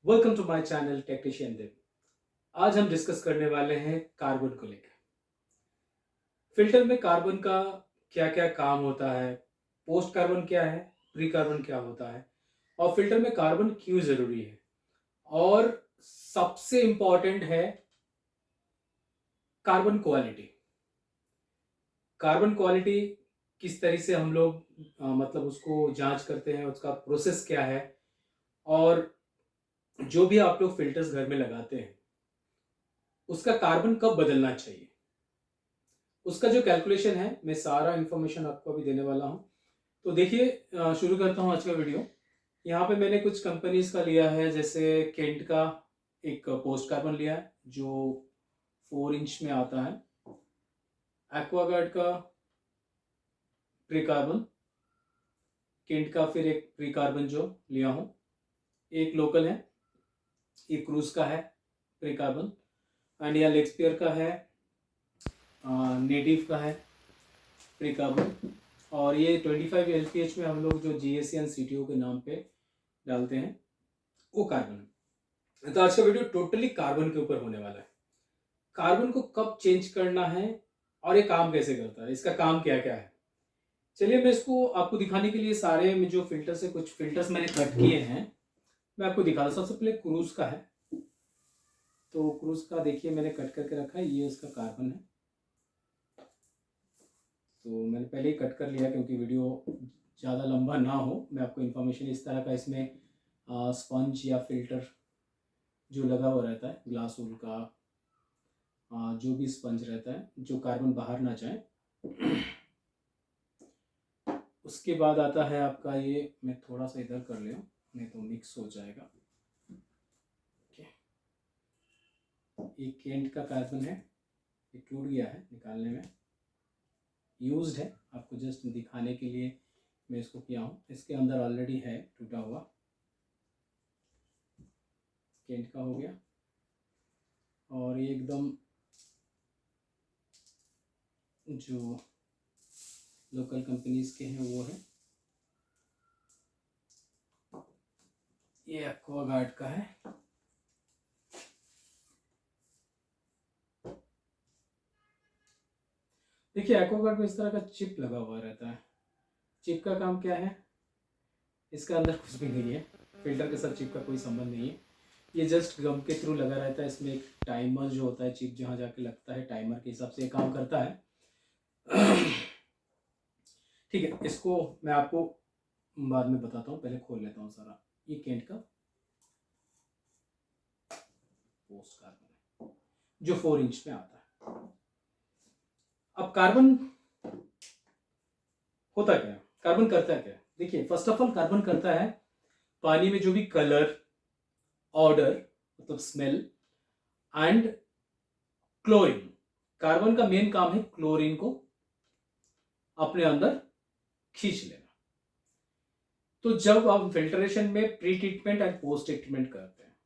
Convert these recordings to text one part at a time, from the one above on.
Welcome to my channel technician Dev. आज हम discuss करने वाले हैं कार्बन को लेकर। फिल्टर में कार्बन का क्या क्या काम होता है, पोस्ट कार्बन क्या है, प्री कार्बन क्या होता है और फिल्टर में कार्बन क्यों जरूरी है, और सबसे इंपॉर्टेंट है कार्बन क्वालिटी। कार्बन क्वालिटी किस तरह से हम लोग मतलब उसको जांच करते हैं, उसका प्रोसेस क्या है, और जो भी आप लोग फिल्टर्स घर में लगाते हैं उसका कार्बन कब बदलना चाहिए, उसका जो कैलकुलेशन है मैं सारा इंफॉर्मेशन आपको अभी देने वाला हूँ। तो देखिए, शुरू करता हूँ आज का वीडियो। यहाँ पे मैंने कुछ कंपनीज का लिया है, जैसे केंट का एक पोस्ट कार्बन लिया है जो 4 इंच में आता है, एक्वागार्ड का प्री कार्बन, केंट का फिर एक प्री कार्बन जो लिया हूँ, एक लोकल है, ये क्रूज का है प्री कार्बन, एंड या लेक्सपियर का है, नेटिव का है प्री कार्बन, और ये 25 LPH में हम लोग जो GSC CTO के नाम पे डालते हैं वो कार्बन है। तो आज का वीडियो टोटली कार्बन के ऊपर होने वाला है। कार्बन को कब चेंज करना है और ये काम कैसे करता है, इसका काम क्या क्या है। चलिए मैं इसको आपको दिखाने के लिए सारे में जो फिल्टर्स है, कुछ फिल्टर्स मैंने कट किए हैं, मैं आपको दिखा दूँ। सबसे पहले क्रूज का है, तो क्रूज का देखिए मैंने कट करके रखा है, ये उसका कार्बन है। तो मैंने पहले ही कट कर लिया क्योंकि वीडियो ज़्यादा लंबा ना हो। मैं आपको इन्फॉर्मेशन इस तरह का, इसमें स्पंज या फिल्टर जो लगा हुआ रहता है, ग्लास वूल का, जो भी स्पंज रहता है जो कार्बन बाहर ना जाए। उसके बाद आता है आपका ये, मैं थोड़ा सा इधर कर लिया नहीं तो मिक्स हो जाएगा। ये केंट का कार्बन है, ये टूट गया है, निकालने में यूज्ड है, आपको जस्ट दिखाने के लिए मैं इसको किया हूँ। इसके अंदर ऑलरेडी है टूटा हुआ, केंट का हो गया। और ये एकदम जो लोकल कंपनीज के हैं वो है, ये एक्वागार्ड का है। देखिए एक्वागार्ड में इस तरह का चिप लगा हुआ रहता है। चिप का काम क्या है, इसके अंदर कुछ भी नहीं है, फिल्टर के साथ चिप का कोई संबंध नहीं है। ये जस्ट गम के थ्रू लगा रहता है। इसमें एक टाइमर जो होता है, चिप जहाँ जाके लगता है टाइमर के हिसाब से ये काम करता है। ठीक है, इसको मैं आपको बाद में बताता हूँ, पहले खोल लेता हूँ सारा। ये केंट का पोस्ट कार्बन है जो 4 इंच में आता है। अब कार्बन होता क्या है, कार्बन करता है क्या। देखिए फर्स्ट ऑफ ऑल कार्बन करता है पानी में जो भी कलर, ऑर्डर मतलब स्मेल एंड क्लोरीन। कार्बन का मेन काम है क्लोरीन को अपने अंदर खींच लेना। तो जब आप फिल्टरेशन में pre treatment and post treatment करते हैं,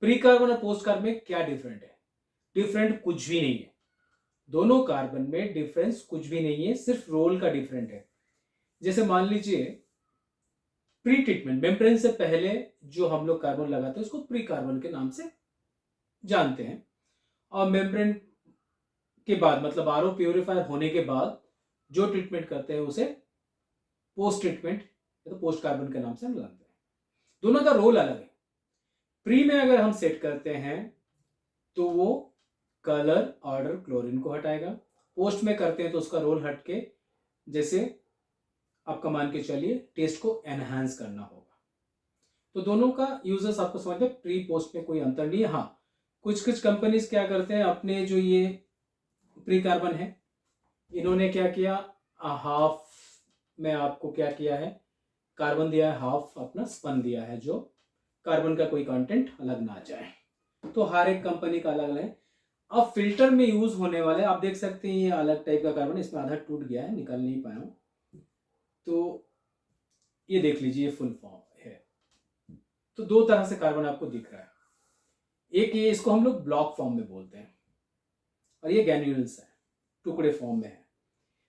प्री कार्बन और पोस्ट कार्बन में क्या डिफरेंट है, डिफरेंट कुछ भी नहीं है। दोनों कार्बन में डिफरेंस कुछ भी नहीं है, सिर्फ रोल का डिफरेंट है। जैसे मान लीजिए प्री ट्रीटमेंट, मेम्ब्रेन से पहले जो हम लोग कार्बन लगाते हैं उसको प्री कार्बन के नाम से जानते हैं, और मेम्ब्रेन के बाद मतलब आरओ प्यूरिफायर होने के बाद जो ट्रीटमेंट करते हैं उसे पोस्ट ट्रीटमेंट या तो पोस्ट कार्बन के नाम से हम जानते हैं। दोनों का रोल अलग है। प्री में अगर हम सेट करते हैं तो वो कलर, ऑर्डर, क्लोरीन को हटाएगा। पोस्ट में करते हैं तो उसका रोल हटके जैसे आपका मान के चलिए टेस्ट को एनहांस करना होगा। तो दोनों का यूजर्स आपको समझ में, प्री पोस्ट में कोई अंतर नहीं है। हाँ, कुछ कुछ कंपनीज क्या करते हैं, अपने जो ये प्री कार्बन है इन्होंने क्या किया, हाफ में आपको क्या किया है, कार्बन दिया है, हाफ अपना स्पन दिया है जो कार्बन का कोई कंटेंट अलग ना जाए। तो हर एक कंपनी का अलग अलग है। अब फिल्टर में यूज होने वाले आप देख सकते हैं, ये अलग टाइप का कार्बन, इसमें आधा टूट गया है, निकाल नहीं पाया हूं। तो ये देख लीजिए फुल फॉर्म है। तो दो तरह से कार्बन आपको दिख रहा है। एक ये, इसको हम लोग ब्लॉक फॉर्म में बोलते हैं, और ये ग्रैन्यूल्स है, टुकड़े फॉर्म में है।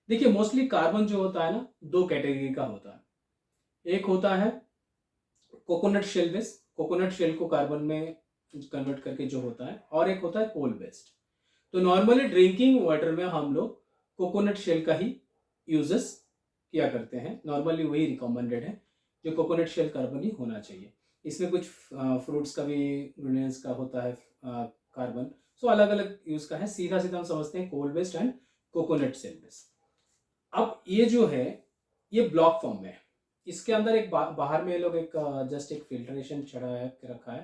देखिए मोस्टली कार्बन जो होता है ना, दो कैटेगरी का होता है। एक होता है coconut shell base, coconut shell को कार्बन में कन्वर्ट करके जो होता है, और एक होता है कोल बेस्ड। तो नॉर्मली ड्रिंकिंग वाटर में हम लोग कोकोनट शेल का ही यूजेस किया करते हैं, नॉर्मली वही रिकमेंडेड है, जो कोकोनट शेल कार्बन ही होना चाहिए। इसमें कुछ फ्रूट्स का भी इंग्रेडिएंट्स का होता है कार्बन, सो अलग अलग यूज का है। सीधा सीधा हम समझते हैं coal based and coconut shell based. अब ये जो है ये ब्लॉक फॉर्म में है, इसके अंदर एक बाहर में ये लोग एक जस्ट एक फिल्ट्रेशन चढ़ा के रखा है,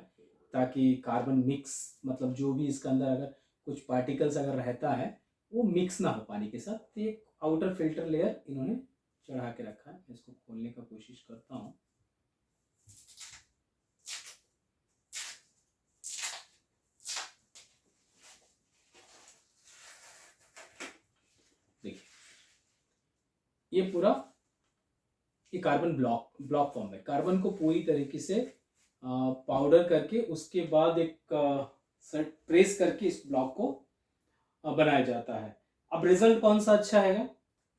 ताकि कार्बन मिक्स, मतलब जो भी इसके अंदर अगर कुछ पार्टिकल्स अगर रहता है वो मिक्स ना हो पानी के साथ, तो एक आउटर फिल्टर लेयर इन्होंने चढ़ा के रखा है। इसको खोलने का कोशिश करता हूँ। देखिए ये पूरा ये कार्बन ब्लॉक फॉर्म है। कार्बन को पूरी तरीके से पाउडर करके उसके बाद एक प्रेस करके इस ब्लॉक को बनाया जाता है। अब रिजल्ट कौन सा अच्छा है?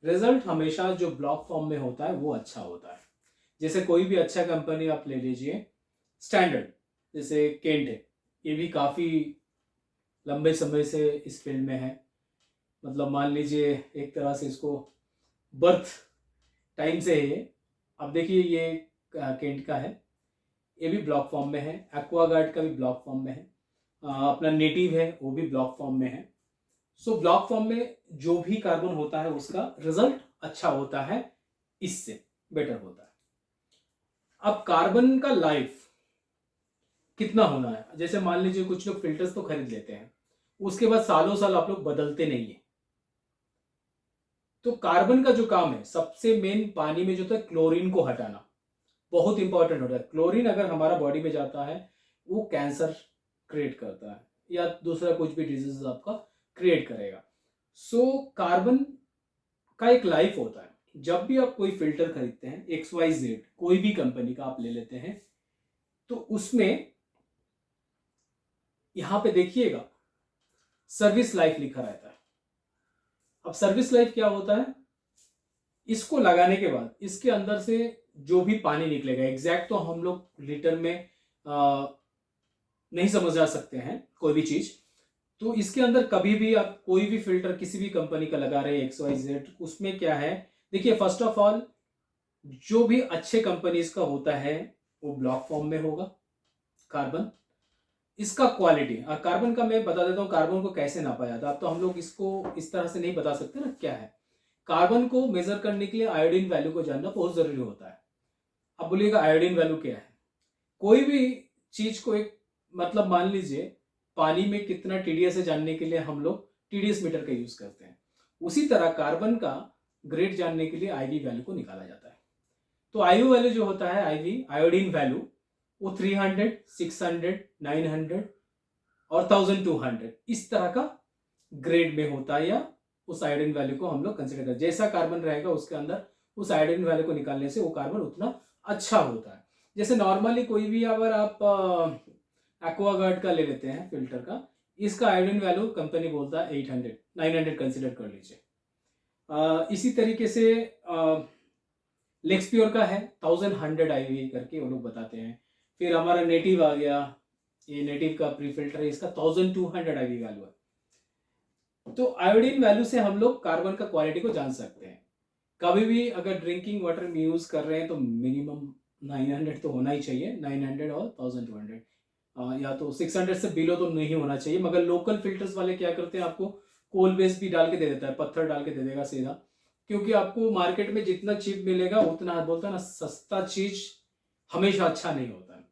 रिजल्ट हमेशा जो ब्लॉक फॉर्म में होता है वो अच्छा होता है। जैसे कोई भी अच्छा कंपनी आप ले लीजिए, स्टैंडर्ड, जैसे केंट है, ये भी काफ़ी लंबे समय से इस फील्ड में है। मतलब मान लीजिए एक तरह से इसको बर्थ टाइम से है। अब देखिए ये केंट का है, ये भी ब्लॉक फॉर्म में है। एक्वागार्ड का भी ब्लॉक फॉर्म में है। अपना नेटिव है वो भी ब्लॉक फॉर्म में है। सो ब्लॉक फॉर्म में जो भी कार्बन होता है उसका रिजल्ट अच्छा होता है, इससे बेटर होता है। अब कार्बन का लाइफ कितना होना है? जैसे मान लीजिए कुछ लोग फिल्टर्स तो खरीद लेते हैं, उसके बाद सालों साल आप लोग बदलते नहीं है। तो कार्बन का जो काम है सबसे मेन पानी में जो होता है क्लोरीन को हटाना, बहुत इंपॉर्टेंट होता है। क्लोरीन अगर हमारा बॉडी में जाता है वो कैंसर क्रिएट करता है या दूसरा कुछ भी डिजीज आपका क्रिएट करेगा। सो कार्बन का एक लाइफ होता है। जब भी आप कोई फिल्टर खरीदते हैं XYZ कोई भी कंपनी का आप ले लेते हैं, तो उसमें यहां पे देखिएगा सर्विस लाइफ लिखा रहता है। अब सर्विस लाइफ क्या होता है? इसको लगाने के बाद इसके अंदर से जो भी पानी निकलेगा, एग्जैक्ट तो हम लोग लीटर में नहीं समझ जा सकते हैं कोई भी चीज, तो इसके अंदर कभी भी आप कोई भी फिल्टर किसी भी कंपनी का लगा रहे हैं XYZ, उसमें क्या है देखिए, फर्स्ट ऑफ ऑल जो भी अच्छे कंपनीज का होता है वो ब्लॉक फॉर्म में होगा कार्बन। इसका क्वालिटी कार्बन का मैं बता देता हूँ कार्बन को कैसे नापा जाता है। अब तो हम लोग इसको इस तरह से नहीं बता सकते ना क्या है। कार्बन को मेजर करने के लिए आयोडीन वैल्यू को जानना बहुत जरूरी होता है। अब बोलिएगा आयोडीन वैल्यू क्या है? कोई भी चीज को एक मतलब मान लीजिए पानी में कितना TDS है जानने के लिए हम लोग TDS मीटर का यूज करते हैं, उसी तरह कार्बन का ग्रेड जानने के लिए IV वैल्यू को निकाला जाता है। तो IV वैल्यू जो होता है आयोडीन वैल्यू, वो 300, 600, 900 और 1200 इस तरह का ग्रेड में होता है, या उस आयोडीन वैल्यू को हम लोग कंसिडर करते हैं। जैसा कार्बन रहेगा उसके अंदर उस आयोडीन वैल्यू को निकालने से वो कार्बन उतना अच्छा होता है। जैसे नॉर्मली कोई भी अगर आप एक्वागार्ड का ले लेते हैं फिल्टर का, इसका आयोडीन वैल्यू कंपनी बोलता है 800, 900 कंसिडर कर लीजिए। इसी तरीके से लेक्सप्योर का है 1100 IV करके वो लोग बताते हैं। फिर हमारा नेटिव आ गया, ये नेटिव का प्री फिल्टर है, इसका 1200 IV वैल्यू है। तो आयोडीन वैल्यू से हम लोग कार्बन का क्वालिटी को जान सकते हैं। कभी भी अगर ड्रिंकिंग वाटर में यूज कर रहे हैं तो मिनिमम 900 तो होना ही चाहिए, 900 और 1200, या तो 600 से बिलो तो नहीं होना चाहिए। मगर लोकल फिल्टर्स वाले क्या करते हैं, आपको कोल बेस भी डाल के दे देता है, पत्थर डाल के दे देगा सीधा, क्योंकि आपको मार्केट में जितना चीप मिलेगा उतना बोलता है ना, सस्ता चीज हमेशा अच्छा नहीं होता है।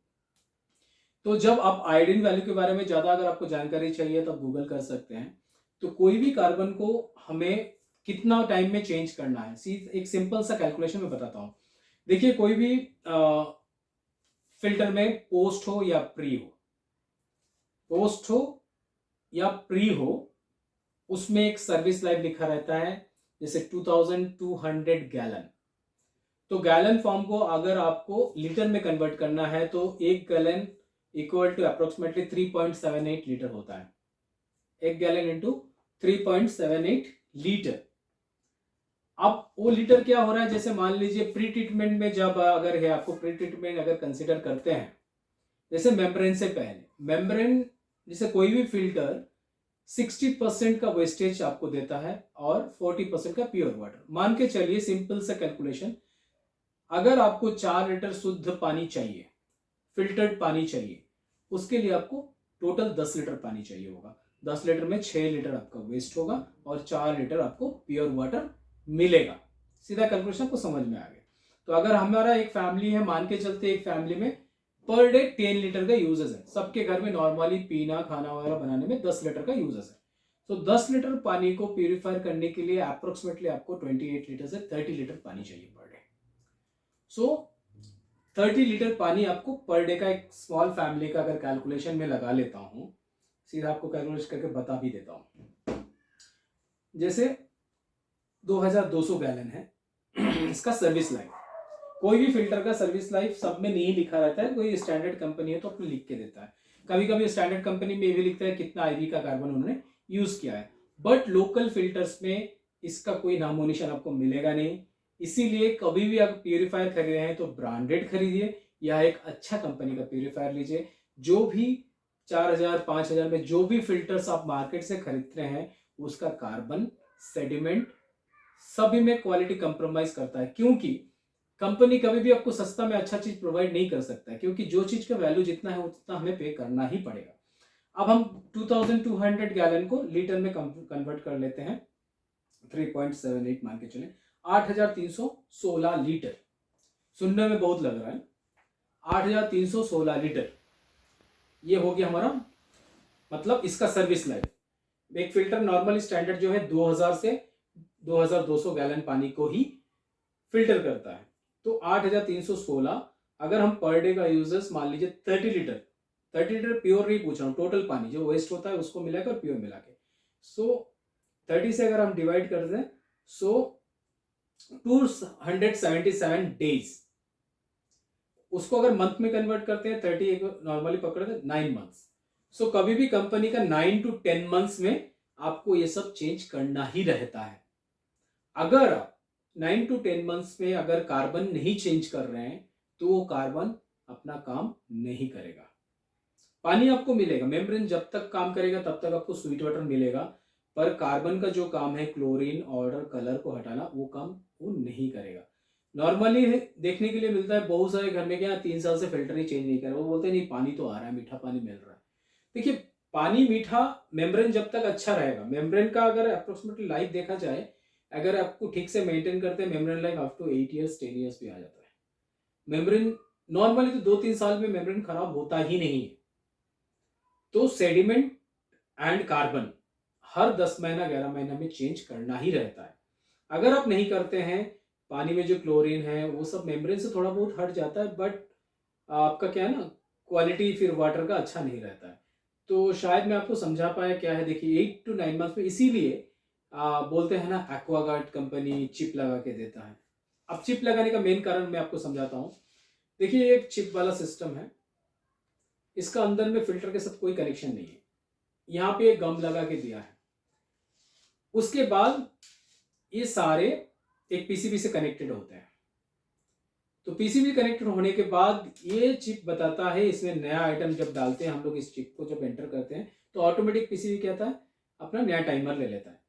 तो जब आप आयोडीन वैल्यू के बारे में ज्यादा अगर आपको जानकारी चाहिए तो आप गूगल कर सकते हैं। तो कोई भी कार्बन को हमें कितना टाइम में चेंज करना है, एक सिंपल सा कैलकुलेशन में बताता हूं। देखिए कोई भी फिल्टर में पोस्ट हो या प्री हो, पोस्ट हो या प्री हो, उसमें एक सर्विस लाइफ लिखा रहता है, जैसे 2200 गैलन। तो गैलन फॉर्म को अगर आपको लीटर में कन्वर्ट करना है तो 1 gallon equal to approximately 3.78 litre होता है। 1 गैलन इंटू 3.78 लीटर। अब वो लीटर क्या हो रहा है, जैसे मान लीजिए प्री ट्रीटमेंट में जब अगर है, आपको प्री ट्रीटमेंट अगर कंसिडर करते हैं, जैसे मेम्ब्रेन से पहले, मेम्ब्रेन जैसे कोई भी फिल्टर 60% का वेस्टेज आपको देता है और 40% का प्योर वाटर। मान के चलिए सिंपल सा कैलकुलेशन, अगर आपको 4 लीटर शुद्ध पानी चाहिए, फिल्टर्ड पानी चाहिए, उसके लिए आपको टोटल 10 लीटर पानी चाहिए होगा। 10 लीटर में 6 लीटर आपका वेस्ट होगा और 4 लीटर आपको प्योर वाटर मिलेगा। सीधा कैलकुलेशन को समझ में आ गया। तो अगर हमारा एक फैमिली है, मान के चलते एक फैमिली में पर डे 10 लीटर का यूजेस है, सबके घर में नॉर्मली पीना खाना वगैरह बनाने में 10 लीटर का यूजेस है। तो 10 लीटर पानी को प्यूरिफाई करने के लिए अप्रोक्सीमेटली आपको 28 लीटर से 30 लीटर पानी चाहिए पर डे। सो 30 लीटर पानी आपको पर डे का, एक स्मॉल फैमिली का अगर कैलकुलेशन में लगा लेता हूं, सीधा आपको कैलकुलेट करके बता भी देता हूं। जैसे 2200 गैलन है इसका सर्विस लाइफ। कोई भी फिल्टर का सर्विस लाइफ सब में नहीं लिखा रहता है, कोई स्टैंडर्ड कंपनी है तो अपने लिख के देता है। कभी कभी स्टैंडर्ड कंपनी में ये भी लिखता है कितना आईवी का कार्बन उन्होंने यूज किया है, बट लोकल फिल्टर्स में इसका कोई नामो निशान आपको मिलेगा नहीं। इसीलिए कभी भी आप प्यूरिफायर खरीद रहे हैं तो ब्रांडेड खरीदिए या एक अच्छा कंपनी का प्यूरिफायर लीजिए। जो भी 4000 5000 में जो भी फिल्टर्स आप मार्केट से खरीद रहे हैं, उसका कार्बन, सेडिमेंट सभी में क्वालिटी कंप्रोमाइज करता है, क्योंकि कंपनी कभी भी आपको सस्ता में अच्छा चीज प्रोवाइड नहीं कर सकता है, क्योंकि जो चीज का वैल्यू जितना है उतना हमें पे करना ही पड़ेगा। अब हम 2200 गैलन को लीटर में कन्वर्ट कर लेते हैं, 3.78 मान के चले, 8316 लीटर। सुनने में बहुत लग रहा है, 8316 लीटर ये हो गया हमारा, मतलब इसका सर्विस लाइफ। एक फिल्टर नॉर्मल स्टैंडर्ड जो है 2000 से 2200 गैलन पानी को ही फिल्टर करता है। तो 8316 अगर हम पर डे का यूजर्स मान लीजिए 30 लीटर प्योर नहीं पूछ रहा हूँ, टोटल पानी जो वेस्ट होता है उसको मिलाकर प्योर मिला के, सो 30 से अगर हम डिवाइड कर दें, सो 277 डेज, उसको अगर मंथ में कन्वर्ट करते हैं 30 नॉर्मली पकड़ते हैं 9 मंथ्स। सो कभी भी कंपनी का 9 to 10 मंथ्स में आपको ये सब चेंज करना ही रहता है। अगर आप 9 to 10 मंथ्स में अगर कार्बन नहीं चेंज कर रहे हैं तो वो कार्बन अपना काम नहीं करेगा। पानी आपको मिलेगा, मेम्ब्रेन जब तक काम करेगा तब तक आपको स्वीट वाटर मिलेगा, पर कार्बन का जो काम है क्लोरीन, ऑर्डर, कलर को हटाना, वो काम वो नहीं करेगा। नॉर्मली देखने के लिए मिलता है बहुत सारे घर में क्या 3 साल से फिल्टर ही चेंज नहीं कर रहे, वो बोलते हैं नहीं पानी तो आ रहा है, मीठा पानी मिल रहा है। देखिए पानी मीठा, मेम्ब्रेन जब तक अच्छा रहेगा, मेम्ब्रेन का अगर अप्रोक्सीमेटली लाइफ देखा जाए, अगर आपको ठीक से मेंटेन करते हैं membrane life up to 8 years 10 years भी आ जाता है। मेम्ब्रेन नॉर्मली तो 2-3 साल में मेम्ब्रेन खराब होता ही नहीं है। तो सेडिमेंट एंड कार्बन हर 10 महीना 11 महीना में चेंज करना ही रहता है। अगर आप नहीं करते हैं, पानी में जो क्लोरीन है वो सब मेम्ब्रेन से थोड़ा बहुत हट जाता है, बट आपका क्या है ना, क्वालिटी फिर वाटर का अच्छा नहीं रहता है। तो शायद मैं आपको समझा पाया क्या है। देखिए 8 to 9 मंथ में, इसीलिए बोलते हैं ना एक्वागार्ड कंपनी चिप लगा के देता है। अब चिप लगाने का मेन कारण मैं आपको समझाता हूँ। देखिए एक चिप वाला सिस्टम है, इसका अंदर में फिल्टर के साथ कोई कनेक्शन नहीं है, यहाँ पे एक गम लगा के दिया है। उसके बाद ये सारे एक पीसीबी से कनेक्टेड होते हैं। तो पीसीबी कनेक्टेड होने के बाद ये चिप बताता है, इसमें नया आइटम जब डालते हैं हम लोग, इस चिप को जब एंटर करते हैं तो ऑटोमेटिक पीसीबी क्या होता है, अपना नया टाइमर ले लेता है।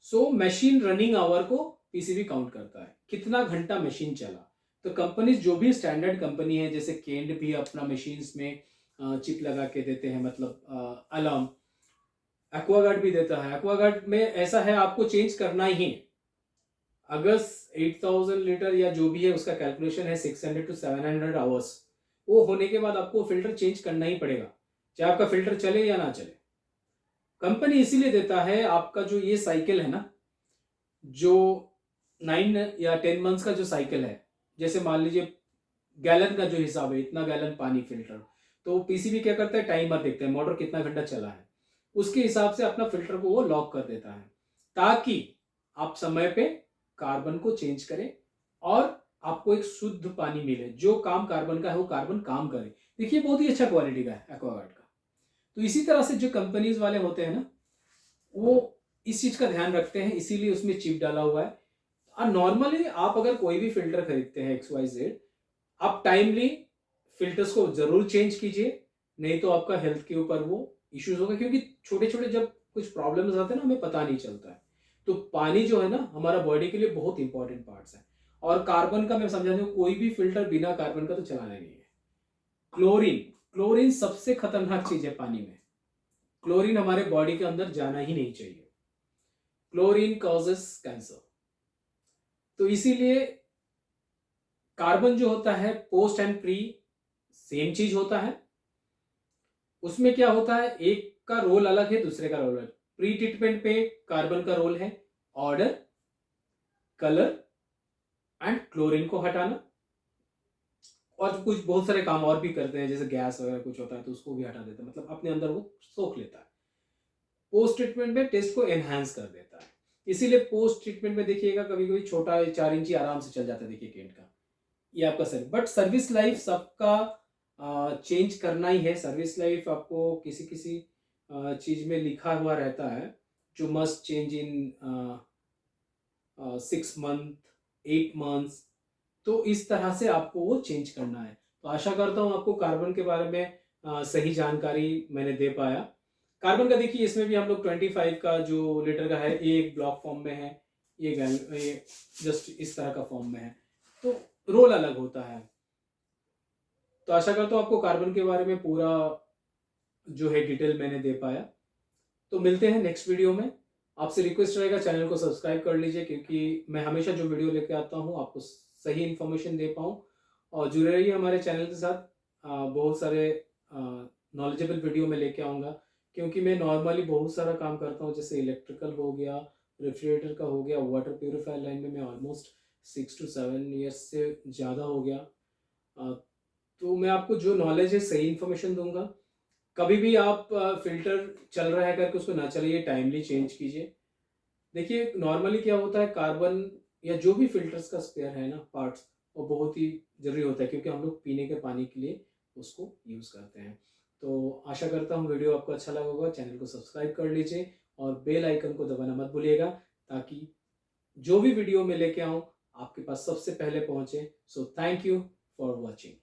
सो मशीन रनिंग आवर को पीसीबी काउंट करता है, कितना घंटा मशीन चला। तो कंपनी जो भी स्टैंडर्ड कंपनी है, जैसे केंड भी अपना मशीन्स में चिप लगा के देते हैं, मतलब अलार्म, एक्वागार्ड भी देता है। एक्वागार्ड में ऐसा है आपको चेंज करना ही है। अगर 8000 लीटर या जो भी है उसका कैलकुलेशन है 600 to 700 आवर्स, वो होने के बाद आपको फिल्टर चेंज करना ही पड़ेगा, चाहे आपका फिल्टर चले या ना चले। कंपनी इसीलिए देता है, आपका जो ये साइकिल है ना, जो 9 या 10 मंथ्स का जो साइकिल है, जैसे मान लीजिए गैलन का जो हिसाब है, इतना गैलन पानी फिल्टर, तो पीसीबी क्या करता है, टाइमर देखता है, मोटर कितना घंटा चला है, उसके हिसाब से अपना फिल्टर को वो लॉक कर देता है, ताकि आप समय पे कार्बन को चेंज करें और आपको एक शुद्ध पानी मिले। जो काम कार्बन का है वो कार्बन काम करे। देखिए बहुत ही अच्छा क्वालिटी का है एक्वागार्ड का। तो इसी तरह से जो कंपनीज वाले होते हैं ना, वो इस चीज का ध्यान रखते हैं, इसीलिए उसमें चिप डाला हुआ है। और नॉर्मली आप अगर कोई भी फिल्टर खरीदते हैं XYZ, आप टाइमली फिल्टर्स को जरूर चेंज कीजिए। नहीं तो आपका हेल्थ के ऊपर वो इश्यूज होगा, क्योंकि छोटे छोटे जब कुछ प्रॉब्लम्स आते हैं ना, हमें पता नहीं चलता है। तो पानी जो है ना, हमारा बॉडी के लिए बहुत इंपॉर्टेंट पार्ट्स है। और कार्बन का मैं समझा दूं, कोई भी फिल्टर बिना कार्बन का तो चलाना नहीं है। क्लोरीन, क्लोरीन सबसे खतरनाक चीज है पानी में। क्लोरीन हमारे बॉडी के अंदर जाना ही नहीं चाहिए। Chlorine causes cancer. तो इसीलिए कार्बन जो होता है, पोस्ट एंड प्री सेम चीज होता है। उसमें क्या होता है, एक का रोल अलग है, दूसरे का रोल अलग। प्री ट्रीटमेंट पे कार्बन का रोल है ऑर्डर, कलर एंड क्लोरीन को हटाना, और कुछ बहुत सारे काम और भी करते हैं, जैसे गैस वगैरह कुछ होता है तो उसको भी हटा देता है, मतलब अपने अंदर वो सोख लेता है। पोस्ट ट्रीटमेंट में टेस्ट को एनहांस कर देता है। इसीलिए पोस्ट ट्रीटमेंट में देखिएगा कभी कभी छोटा 4 इंची आराम से चल जाता है, देखिए केंट का, ये आपका सर्विस। बट सर्विस लाइफ सबका चेंज करना ही है। सर्विस लाइफ आपको किसी किसी चीज में लिखा हुआ रहता है, जो must change in 6 month, 8 months. तो इस तरह से आपको वो चेंज करना है। तो आशा करता हूँ आपको कार्बन के बारे में सही जानकारी मैंने दे पाया। कार्बन का देखिए, इसमें भी हम लोग 25 का जो लीटर का है, ये एक ब्लॉक फॉर्म में है, ये जस्ट इस तरह का फॉर्म में है, तो रोल अलग होता है। तो आशा करता हूँ आपको कार्बन के बारे में पूरा जो है डिटेल मैंने दे पाया। तो मिलते हैं नेक्स्ट वीडियो में। आपसे रिक्वेस्ट रहेगा, चैनल को सब्सक्राइब कर लीजिए, क्योंकि मैं हमेशा जो वीडियो लेके आता हूँ आपको सही इन्फॉर्मेशन दे पाऊँ। और जुड़े रहिए हमारे चैनल के साथ। बहुत सारे नॉलेजेबल वीडियो में लेके आऊँगा, क्योंकि मैं नॉर्मली बहुत सारा काम करता हूँ, जैसे इलेक्ट्रिकल हो गया, रेफ्रिजरेटर का हो गया, वाटर प्योरीफायर लाइन में मैं ऑलमोस्ट 6 to 7 years से ज़्यादा हो गया। तो मैं आपको जो नॉलेज है सही इन्फॉर्मेशन दूंगा। कभी भी आप फिल्टर चल रहा है करके उसको ना चलाइए, टाइमली चेंज कीजिए। देखिए नॉर्मली क्या होता है, कार्बन या जो भी फिल्टर्स का स्पेयर है ना पार्ट्स, वो बहुत ही जरूरी होता है, क्योंकि हम लोग पीने के पानी के लिए उसको यूज़ करते हैं। तो आशा करता हूँ वीडियो आपको अच्छा लगा होगा। चैनल को सब्सक्राइब कर लीजिए और बेल आइकन को दबाना मत भूलिएगा, ताकि जो भी वीडियो मैं लेके आऊँ आपके पास सबसे पहले पहुँचे। So thank you for watching.